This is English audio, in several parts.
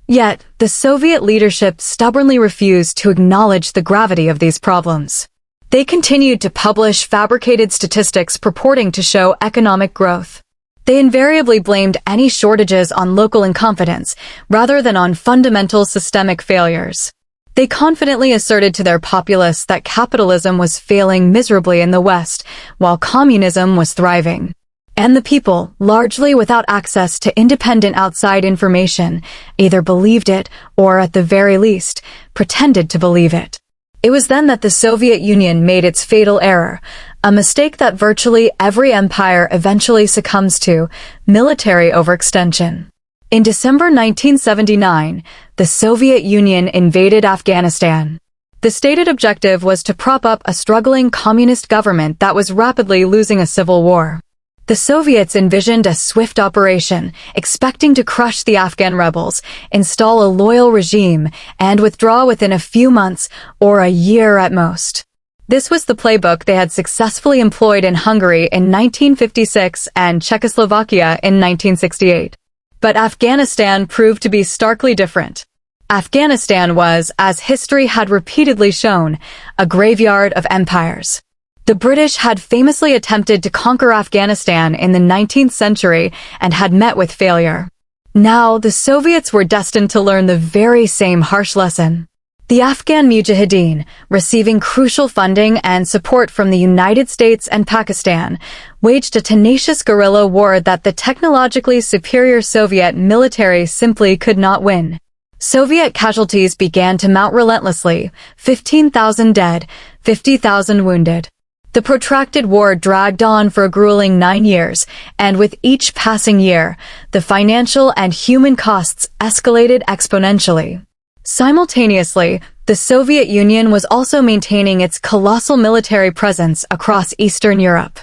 Yet, the Soviet leadership stubbornly refused to acknowledge the gravity of these problems. They continued to publish fabricated statistics purporting to show economic growth. They invariably blamed any shortages on local incompetence, rather than on fundamental systemic failures. They confidently asserted to their populace that capitalism was failing miserably in the West, while communism was thriving. And the people, largely without access to independent outside information, either believed it or, at the very least, pretended to believe it. It was then that the Soviet Union made its fatal error, a mistake that virtually every empire eventually succumbs to: military overextension. In December 1979, the Soviet Union invaded Afghanistan. The stated objective was to prop up a struggling communist government that was rapidly losing a civil war. The Soviets envisioned a swift operation, expecting to crush the Afghan rebels, install a loyal regime, and withdraw within a few months or a year at most. This was the playbook they had successfully employed in Hungary in 1956 and Czechoslovakia in 1968. But Afghanistan proved to be starkly different. Afghanistan was, as history had repeatedly shown, a graveyard of empires. The British had famously attempted to conquer Afghanistan in the 19th century and had met with failure. Now, the Soviets were destined to learn the very same harsh lesson. The Afghan Mujahideen, receiving crucial funding and support from the United States and Pakistan, waged a tenacious guerrilla war that the technologically superior Soviet military simply could not win. Soviet casualties began to mount relentlessly: 15,000 dead, 50,000 wounded. The protracted war dragged on for a grueling 9 years, and with each passing year, the financial and human costs escalated exponentially. Simultaneously, the Soviet Union was also maintaining its colossal military presence across Eastern Europe.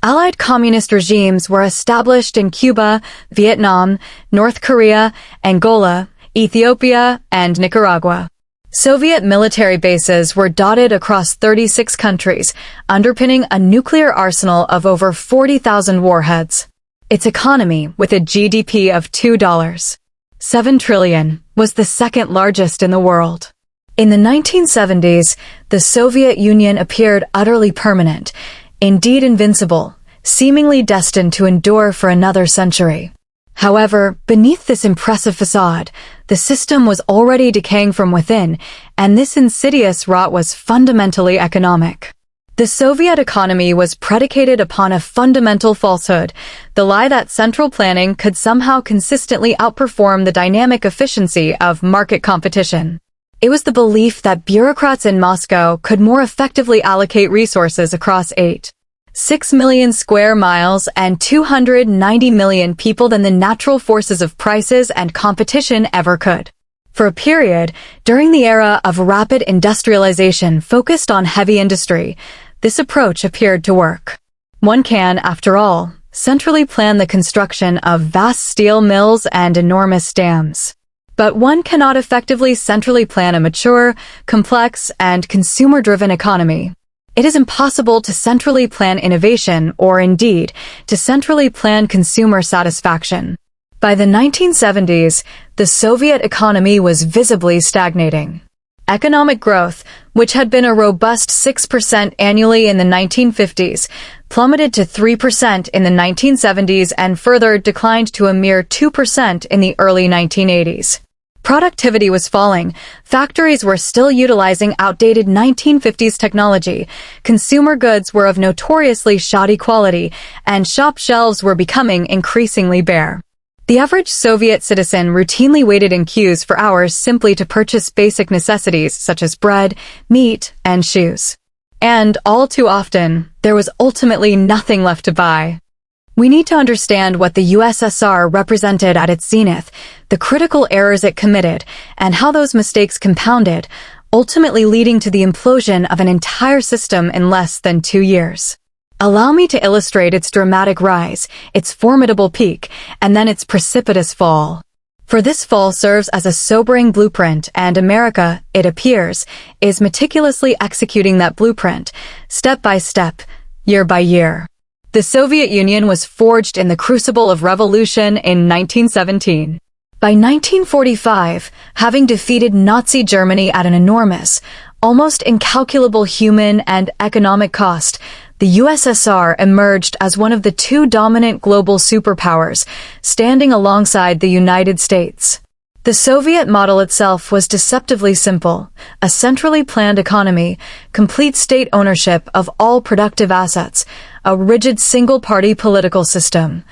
Allied communist regimes were established in Cuba, Vietnam, North Korea, Angola, Ethiopia, and Nicaragua. Soviet military bases were dotted across 36 countries, underpinning a nuclear arsenal of over 40,000 warheads. Its economy, with a GDP of $2.7 trillion, was the second largest in the world. In the 1970s, the Soviet Union appeared utterly permanent, indeed invincible, seemingly destined to endure for another century. However, beneath this impressive facade, the system was already decaying from within, and this insidious rot was fundamentally economic. The Soviet economy was predicated upon a fundamental falsehood, the lie that central planning could somehow consistently outperform the dynamic efficiency of market competition. It was the belief that bureaucrats in Moscow could more effectively allocate resources across 6 million square miles and 290 million people than the natural forces of prices and competition ever could. For a period, during the era of rapid industrialization focused on heavy industry, this approach appeared to work. One can, after all, centrally plan the construction of vast steel mills and enormous dams. But one cannot effectively centrally plan a mature, complex, and consumer-driven economy. It is impossible to centrally plan innovation or, indeed, to centrally plan consumer satisfaction. By the 1970s, the Soviet economy was visibly stagnating. Economic growth, which had been a robust 6% annually in the 1950s, plummeted to 3% in the 1970s and further declined to a mere 2% in the early 1980s. Productivity was falling, factories were still utilizing outdated 1950s technology, consumer goods were of notoriously shoddy quality, and shop shelves were becoming increasingly bare. The average Soviet citizen routinely waited in queues for hours simply to purchase basic necessities such as bread, meat, and shoes. And, all too often, there was ultimately nothing left to buy. We need to understand what the USSR represented at its zenith, the critical errors it committed, and how those mistakes compounded, ultimately leading to the implosion of an entire system in less than 2 years. Allow me to illustrate its dramatic rise, its formidable peak, and then its precipitous fall. For this fall serves as a sobering blueprint, and America, it appears, is meticulously executing that blueprint, step by step, year by year. The Soviet Union was forged in the crucible of revolution in 1917. By 1945, having defeated Nazi Germany at an enormous, almost incalculable human and economic cost, the USSR emerged as one of the two dominant global superpowers, standing alongside the United States. The Soviet model itself was deceptively simple: a centrally planned economy, complete state ownership of all productive assets, a rigid single-party political system,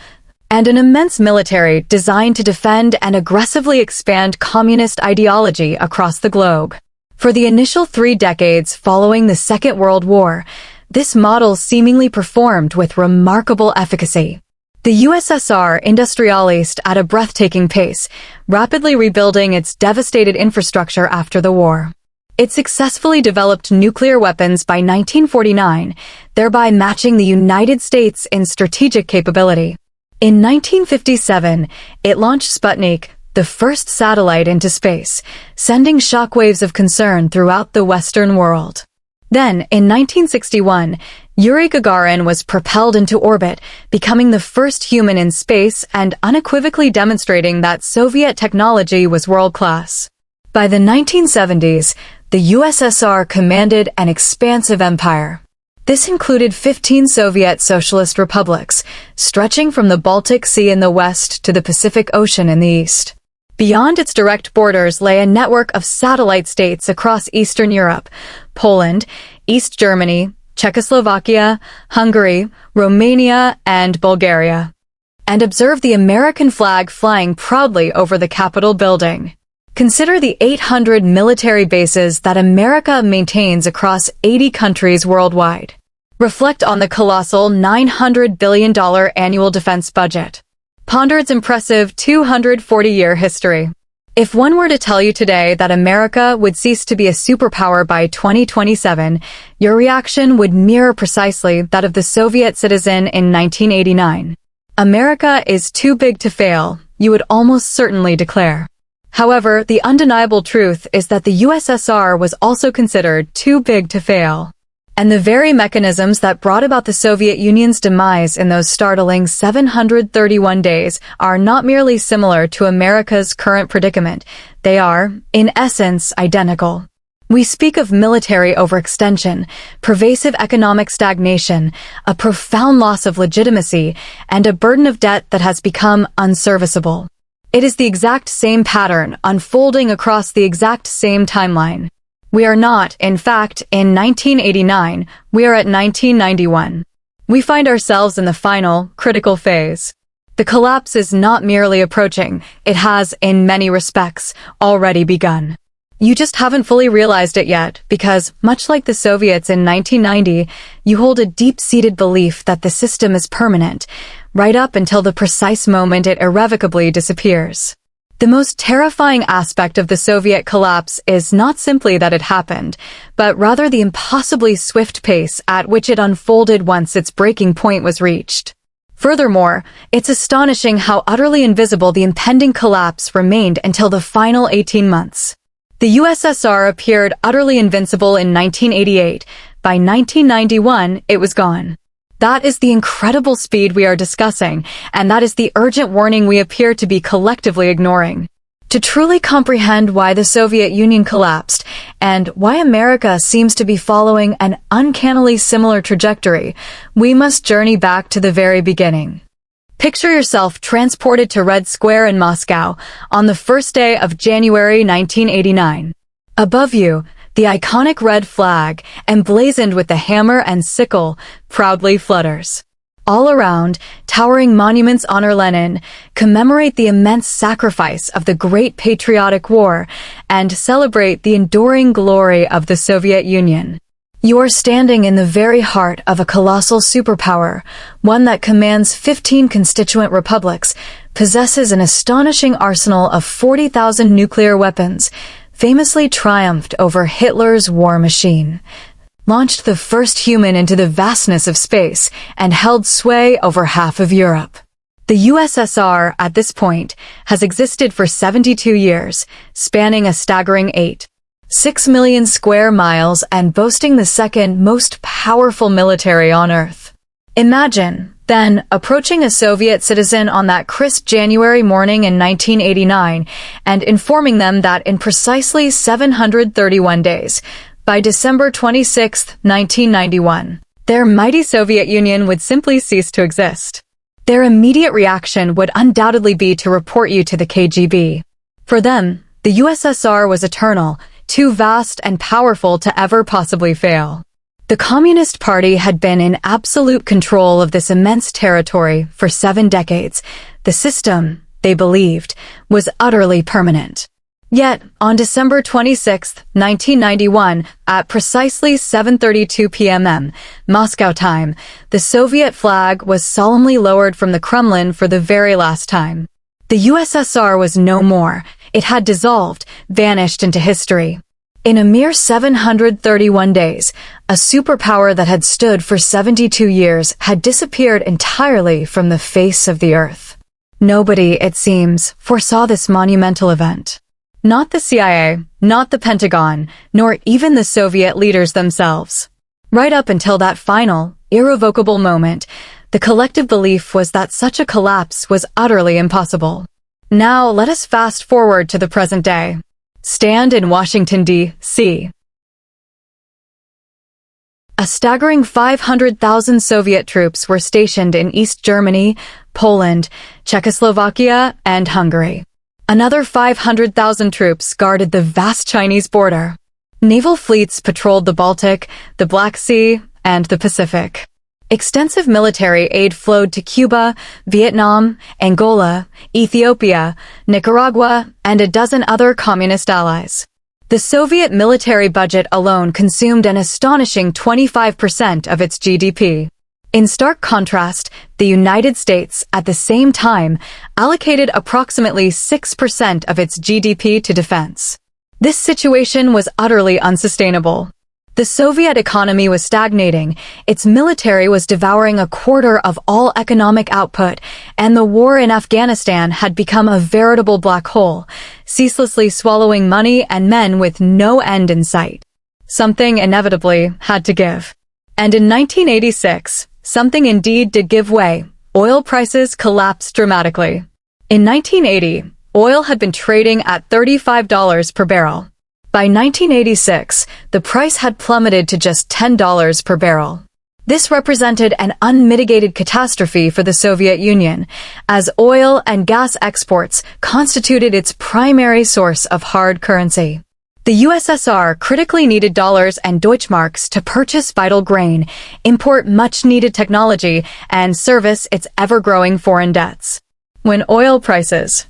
and an immense military designed to defend and aggressively expand communist ideology across the globe. For the initial 3 decades following the Second World War, this model seemingly performed with remarkable efficacy. The USSR industrialized at a breathtaking pace, rapidly rebuilding its devastated infrastructure after the war. It successfully developed nuclear weapons by 1949, thereby matching the United States in strategic capability. In 1957, it launched Sputnik, the first satellite into space, sending shockwaves of concern throughout the Western world. Then, in 1961, Yuri Gagarin was propelled into orbit, becoming the first human in space and unequivocally demonstrating that Soviet technology was world-class. By the 1970s, the USSR commanded an expansive empire. This included 15 Soviet socialist republics, stretching from the Baltic Sea in the west to the Pacific Ocean in the east. Beyond its direct borders lay a network of satellite states across Eastern Europe: Poland, East Germany, Czechoslovakia, Hungary, Romania, and Bulgaria. And observe the American flag flying proudly over the Capitol building. Consider the 800 military bases that America maintains across 80 countries worldwide. Reflect on the colossal $900 billion annual defense budget. Ponder its impressive 240-year history. If one were to tell you today that America would cease to be a superpower by 2027, your reaction would mirror precisely that of the Soviet citizen in 1989. America is too big to fail, you would almost certainly declare. However, the undeniable truth is that the USSR was also considered too big to fail. And the very mechanisms that brought about the Soviet Union's demise in those startling 731 days are not merely similar to America's current predicament, they are, in essence, identical. We speak of military overextension, pervasive economic stagnation, a profound loss of legitimacy, and a burden of debt that has become unserviceable. It is the exact same pattern unfolding across the exact same timeline. We are not, in fact, in 1989, we are at 1991. We find ourselves in the final, critical phase. The collapse is not merely approaching, it has, in many respects, already begun. You just haven't fully realized it yet, because, much like the Soviets in 1990, you hold a deep-seated belief that the system is permanent, right up until the precise moment it irrevocably disappears. The most terrifying aspect of the Soviet collapse is not simply that it happened, but rather the impossibly swift pace at which it unfolded once its breaking point was reached. Furthermore, it's astonishing how utterly invisible the impending collapse remained until the final 18 months. The USSR appeared utterly invincible in 1988. By 1991, it was gone. That is the incredible speed we are discussing, and that is the urgent warning we appear to be collectively ignoring. To truly comprehend why the Soviet Union collapsed, and why America seems to be following an uncannily similar trajectory, we must journey back to the very beginning. Picture yourself transported to Red Square in Moscow on the first day of January 1989. Above you, the iconic red flag, emblazoned with the hammer and sickle, proudly flutters. All around, towering monuments honor Lenin, commemorate the immense sacrifice of the Great Patriotic War, and celebrate the enduring glory of the Soviet Union. You are standing in the very heart of a colossal superpower, one that commands 15 constituent republics, possesses an astonishing arsenal of 40,000 nuclear weapons, famously triumphed over Hitler's war machine, launched the first human into the vastness of space, and held sway over half of Europe. The USSR, at this point, has existed for 72 years, spanning a staggering 8.6 million square miles and boasting the second most powerful military on Earth. Imagine, Then, approaching a Soviet citizen on that crisp January morning in 1989 and informing them that in precisely 731 days, by December 26, 1991, their mighty Soviet Union would simply cease to exist. Their immediate reaction would undoubtedly be to report you to the KGB. For them, the USSR was eternal, too vast and powerful to ever possibly fail. The Communist Party had been in absolute control of this immense territory for 7 decades. The system, they believed, was utterly permanent. Yet, on December 26, 1991, at precisely 7:32 p.m. Moscow time, the Soviet flag was solemnly lowered from the Kremlin for the very last time. The USSR was no more. It had dissolved, vanished into history. In a mere 731 days, a superpower that had stood for 72 years had disappeared entirely from the face of the earth. Nobody, it seems, foresaw this monumental event. Not the CIA, not the Pentagon, nor even the Soviet leaders themselves. Right up until that final, irrevocable moment, the collective belief was that such a collapse was utterly impossible. Now let us fast forward to the present day. Stand in Washington, D.C. A staggering 500,000 Soviet troops were stationed in East Germany, Poland, Czechoslovakia, and Hungary. Another 500,000 troops guarded the vast Chinese border. Naval fleets patrolled the Baltic, the Black Sea, and the Pacific. Extensive military aid flowed to Cuba, Vietnam, Angola, Ethiopia, Nicaragua, and a dozen other communist allies. The Soviet military budget alone consumed an astonishing 25% of its GDP. In stark contrast, the United States, at the same time, allocated approximately 6% of its GDP to defense. This situation was utterly unsustainable. The Soviet economy was stagnating, its military was devouring a quarter of all economic output, and the war in Afghanistan had become a veritable black hole, ceaselessly swallowing money and men with no end in sight. Something inevitably had to give. And in 1986, something indeed did give way. Oil prices collapsed dramatically. In 1980, oil had been trading at $35 per barrel. By 1986, the price had plummeted to just $10 per barrel. This represented an unmitigated catastrophe for the Soviet Union, as oil and gas exports constituted its primary source of hard currency. The USSR critically needed dollars and Deutschmarks to purchase vital grain, import much-needed technology, and service its ever-growing foreign debts. When oil prices